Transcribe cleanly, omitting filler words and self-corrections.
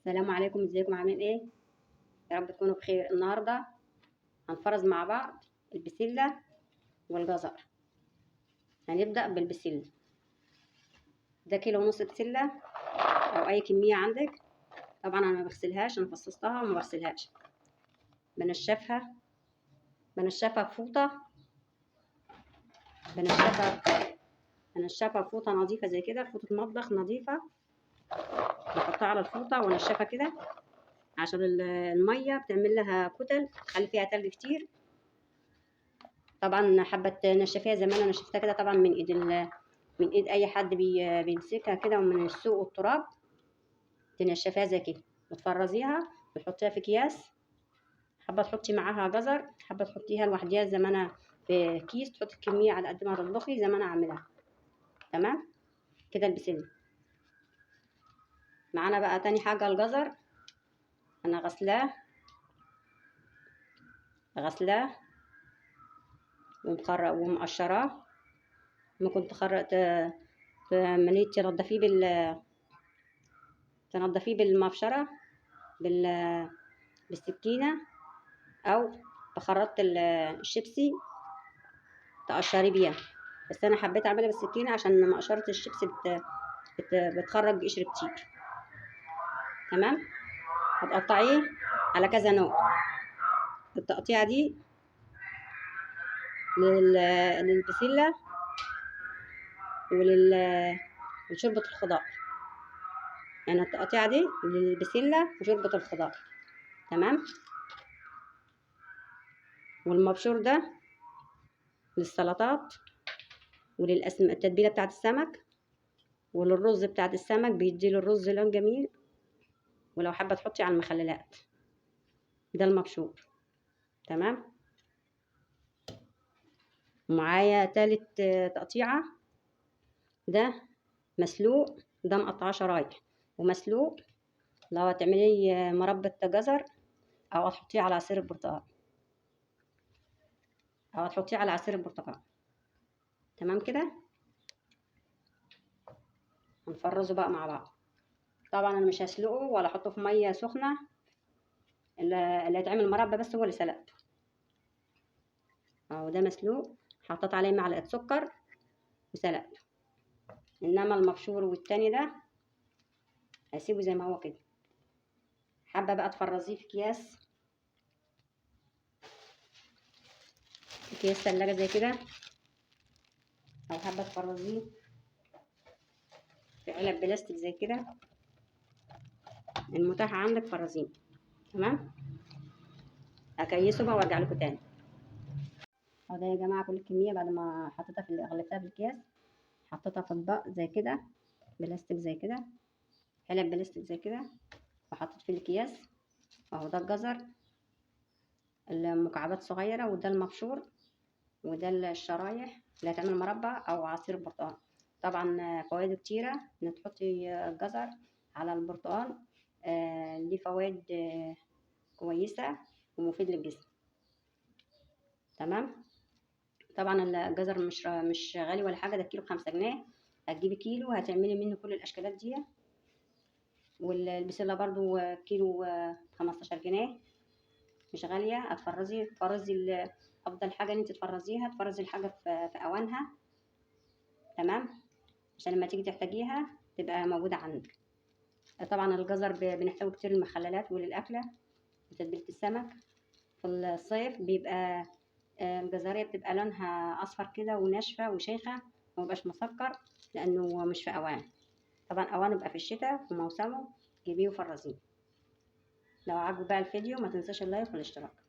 السلام عليكم، ازيكم عاملين ايه؟ يا رب تكونوا بخير. النهارده هنفرز مع بعض البسله والجزر. هنبدا بالبسله. ده كيلو ونص بسله او اي كميه عندك. طبعا انا ما بغسلهاش، انا فصصتها وما بغسلهاش. بنشفها بفوطه. بنشفها بفوطه نظيفه زي كده، فوطه مطبخ نظيفه. بحطها على الفوطه وانشفها كده عشان الميه بتعمل لها كتل، تخلي فيها تلج كتير. طبعا حابه تنشفيها زي ما انا نشفتها كده، طبعا من ايد اي حد بيمسكها كده، ومن السوق والتراب. تنشفيها زي كده وتفرزيها وتحطيها في اكياس. حابه تحطي معاها جزر، حابه تحطيها لوحديها زي ما انا في كيس، تحطي كميه على قد ما تطبخي زي ما انا عاملاها. تمام كده. البسله معانا بقى. تاني حاجه الجزر، انا غسلاه ومقشراه. ممكن تنضفيه بالمبشره، بالسكينه، او بخرطة الشيبسي تقشري بيها. بس انا حبيت اعملها بالسكينه عشان مقشره الشيبسي بتخرج قشر كتير. تمام. هتقطعيه على كذا نوع. التقطيعه دي للبسله ولشوربه الخضار. يعني التقطيعه دي للبسله وشوربه الخضار. تمام. والمبشور ده للسلطات التتبيله بتاعت السمك، وللرز بتاعت السمك، بيديله الرز لون جميل. ولو حابه تحطي على المخللات. ده المبشور. تمام. معايا تالت تقطيعه. ده مسلوق، ده مقطعاه شرايح ومسلوق. لو هتعملي مربى جزر او هتحطيه على عصير البرتقال، تمام كده. هنفرزه بقى مع بعض. طبعا انا مش هسلقه ولا احطه في ميه سخنه. اللي هيتعمل مربى بس هو اللي سلقته. اهو ده مسلوق، حطيت عليه معلقه سكر وسلقته. انما المبشور والتاني ده هسيبه زي ما هو كده. حابه بقى تفرزيه في اكياس ثلاجه زي كده، او حابه تفرزيه في علب بلاستيك زي كده، المتاح عندك فرزيه. تمام. اكيسه بقى وارجع لكم تاني. اهو ده يا جماعه كل الكميه بعد ما حطيتها غلفتها في الكيس. حطيتها في اطباق زي كده، بلاستيك زي كده، علب بلاستيك زي كده، وحطيت في الكياس. اهو ده الجزر المكعبات صغيره، وده المبشور، وده الشرايح اللي هتعمل مربى او عصير برتقال. طبعا فوائده كتيره ان تحطي الجزر على البرتقال. ليه فوائد كويسه ومفيد للجسم. تمام. طبعا الجزر مش غالي ولا حاجه، ده الكيلو ب5 جنيه. هتجيبي كيلو هتعملي منه كل الاشكالات دي. والبسله برضو كيلو 15 جنيه، مش غاليه. تفرزي افضل حاجه ان انت تفرزي الحاجه في اوانها. تمام. عشان لما تيجي تحتاجيها تبقى موجوده عندك. طبعا الجزر بنحتاجه كتير للمخللات وللاكله وتتبيله السمك. في الصيف بيبقى الجزرية بتبقى لونها أصفر كده وناشفة وشيخة، ومبقاش مسكر لأنه مش في أوان. طبعا أوانه بقى في الشتاء وموسمه، جيبيه وفرزيه. لو عجبك بقى الفيديو ما تنساش اللايك والاشتراك.